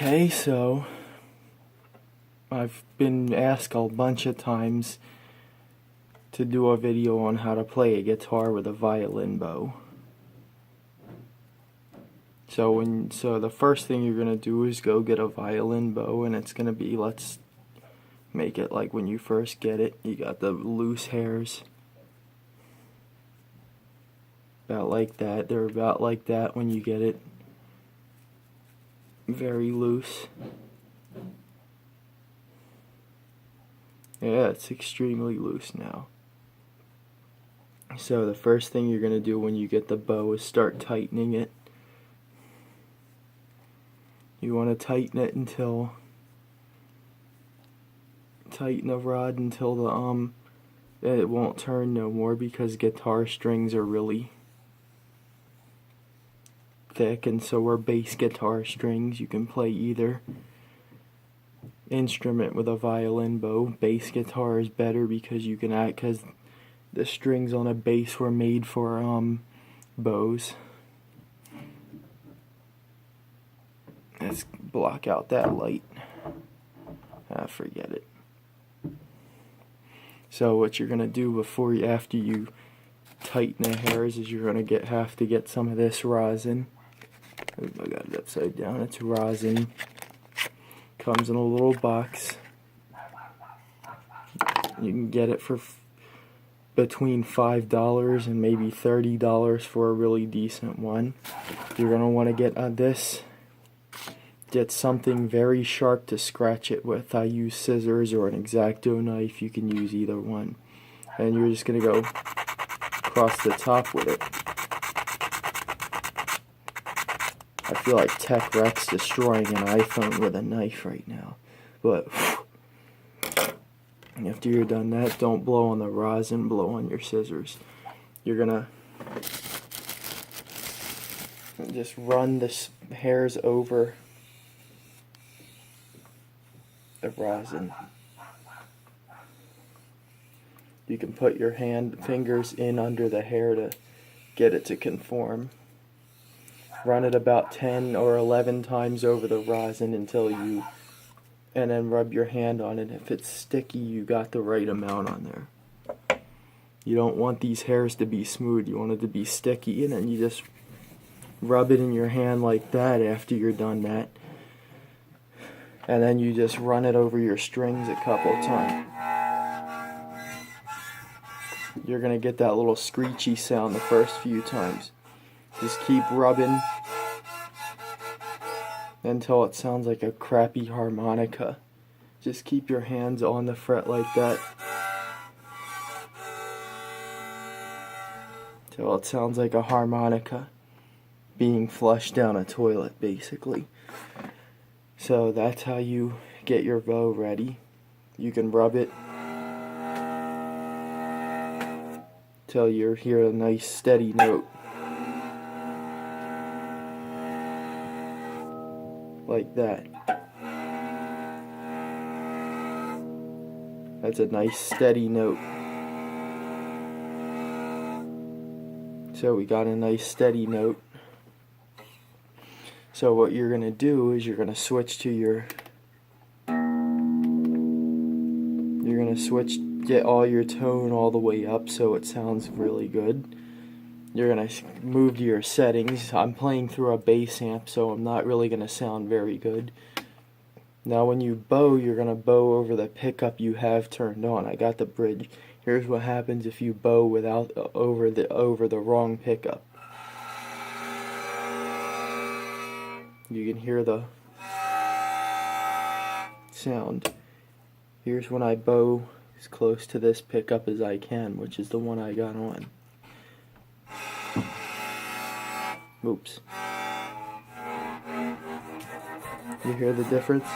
Okay, so I've been asked a bunch of times to do a video on how to play a guitar with a violin bow. So the first thing you're gonna do is go get a violin bow, and it's gonna be, let's make it like when you first get it. You got the loose hairs, about like that. They're about like that when you get it. Very loose. Yeah, it's extremely loose now. So the first thing you're going to do when you get the bow is start tightening it. You want to tighten it until, tighten the rod until it won't turn no more, because guitar strings are really thick, and so are bass guitar strings. You can play either instrument with a violin bow. Bass guitar is better because you can act, because the strings on a bass were made for bows. Let's block out that light. Forget it. So what you're gonna do after you tighten the hairs is you're gonna have to get some of this rosin. I got it upside down. It's rosin. Comes in a little box. You can get it for between $5 and maybe $30 for a really decent one. You're gonna want to get this. Get something very sharp to scratch it with. I use scissors or an X-Acto knife. You can use either one. And you're just gonna go across the top with it. I feel like Tech Rex destroying an iPhone with a knife right now. But after you're done that, don't blow on the rosin, blow on your scissors. You're gonna just run the hairs over the rosin. You can put your fingers in under the hair to get it to conform. Run it about 10 or 11 times over the rosin and then rub your hand on it. If it's sticky, you got the right amount on there. You don't want these hairs to be smooth, you want it to be sticky, and then you just rub it in your hand like that after you're done that. And then you just run it over your strings a couple times. You're gonna get that little screechy sound the first few times. Just keep rubbing until it sounds like a crappy harmonica. Just keep your hands on the fret like that till it sounds like a harmonica being flushed down a toilet, basically. So that's how you get your bow ready. You can rub it till you hear a nice steady note. Like that. That's a nice steady note. So we got a nice steady note. So what you're going to do is you're going to switch to get all your tone all the way up so it sounds really good. You're going to move to your settings. I'm playing through a bass amp, so I'm not really going to sound very good. Now when you bow, you're going to bow over the pickup you have turned on. I got the bridge. Here's what happens if you bow without over the wrong pickup. You can hear the sound. Here's when I bow as close to this pickup as I can, which is the one I got on. Oops. You hear the difference?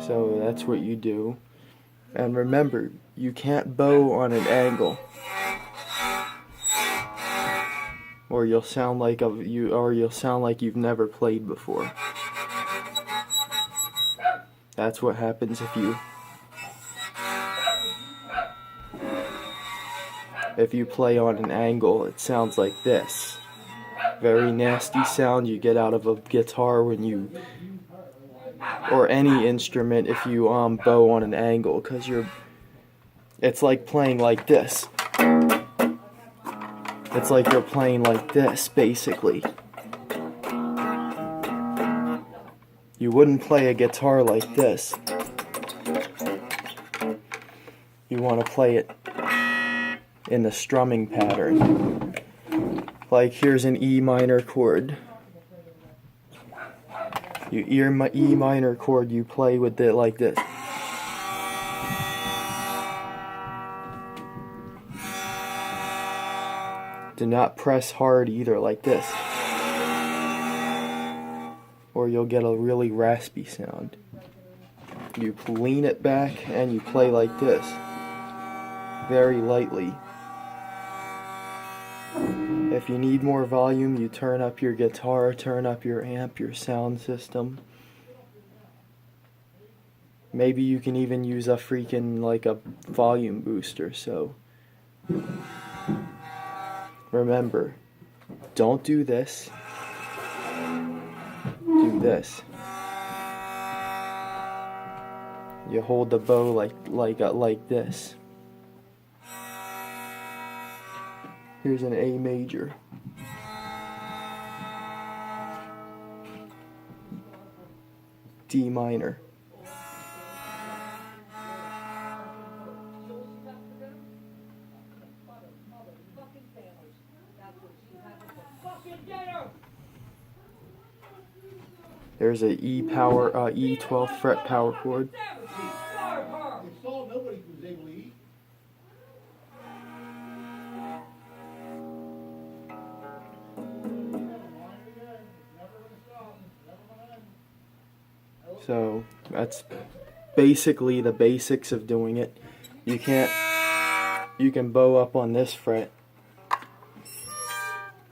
So that's what you do. And remember, you can't bow on an angle, or you'll sound like you've never played before. That's what happens If you play on an angle, it sounds like this. Very nasty sound you get out of a guitar when you, or any instrument, if you bow on an angle, because it's like playing like this. It's like you're playing like this, basically. You wouldn't play a guitar like this. You want to play it in the strumming pattern. Like here's an E minor chord. You hear my E minor chord, you play with it like this. Do not press hard either, like this, or you'll get a really raspy sound. You lean it back and you play like this, very lightly. If you need more volume, you turn up your guitar, turn up your amp, your sound system. Maybe you can even use a freaking, like a volume booster, so remember, don't do this. Do this. You hold the bow like this. Here's an A major. D minor. There's a E 12th fret power chord. So that's basically the basics of doing it. You can bow up on this fret.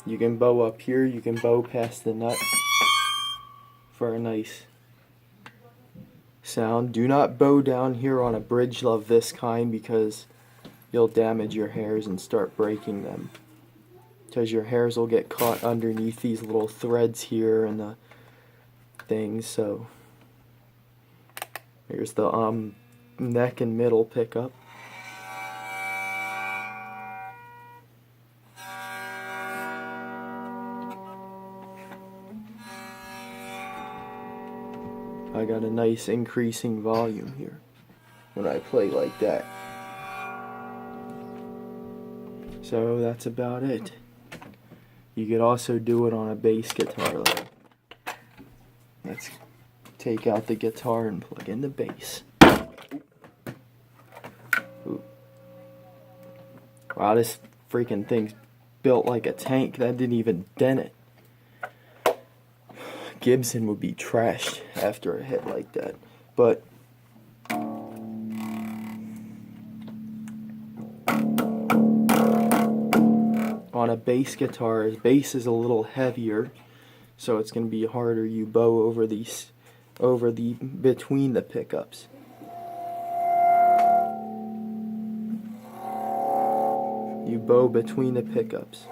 You can bow up here, you can bow past the nut for a nice sound. Do not bow down here on a bridge of this kind because you'll damage your hairs and start breaking them. Because your hairs will get caught underneath these little threads here and the things. So here's the neck and middle pickup. I got a nice increasing volume here when I play like that. So that's about it. You could also do it on a bass guitar. Let's take out the guitar and plug in the bass. Ooh. Wow, this freaking thing's built like a tank. That didn't even dent it. Gibson would be trashed after a hit like that. But on a bass guitar, bass is a little heavier, so it's going to be harder. You bow over between the pickups. You bow between the pickups.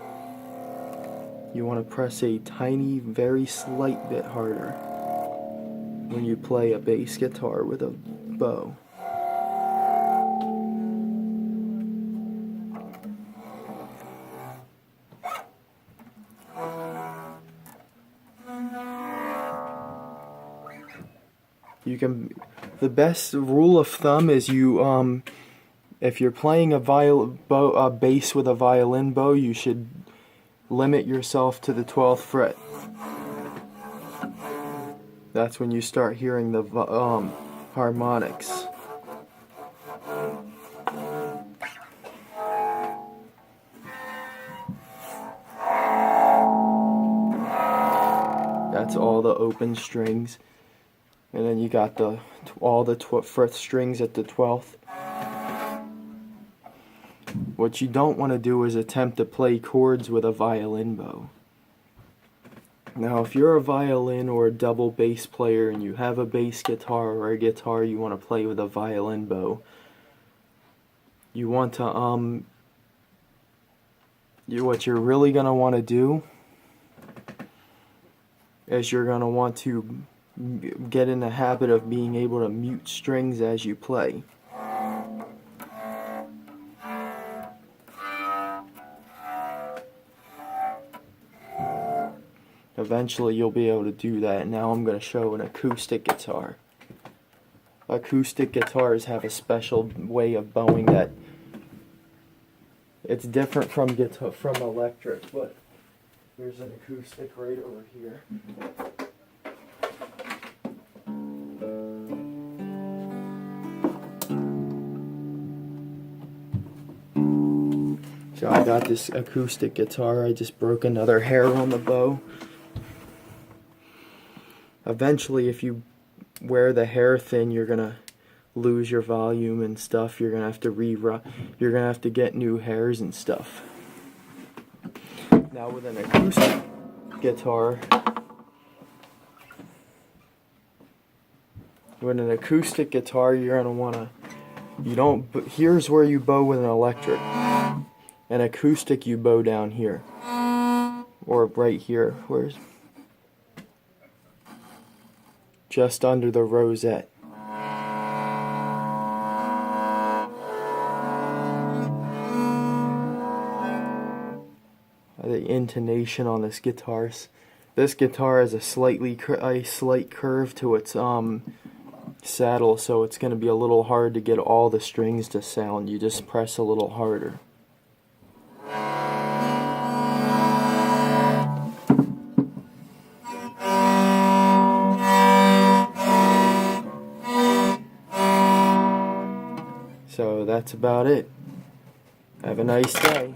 You want to press a tiny, very slight bit harder when you play a bass guitar with a bow. The best rule of thumb is if you're playing a bass with a violin bow, you should limit yourself to the 12th fret. That's when you start hearing the harmonics. That's all the open strings. And then you got all the fret strings at the 12th. What you don't want to do is attempt to play chords with a violin bow. Now, if you're a violin or a double bass player and you have a bass guitar or a guitar you want to play with a violin bow, you want to what you're really going to want to do is you're going to want to get in the habit of being able to mute strings as you play. Eventually you'll be able to do that. Now I'm going to show an acoustic guitar. Acoustic guitars have a special way of bowing that it's different from electric, but there's an acoustic right over here. So I got this acoustic guitar. I just broke another hair on the bow. Eventually, if you wear the hair thin, you're gonna lose your volume and stuff. You're gonna have to you're gonna have to get new hairs and stuff. Now with an acoustic guitar, you're gonna wanna here's where you bow with an electric. An acoustic, you bow down here, or right here. Where's just under the rosette. The intonation on this guitar has a slight curve to its saddle, so it's going to be a little hard to get all the strings to sound. You just press a little harder. So that's about it. Have a nice day.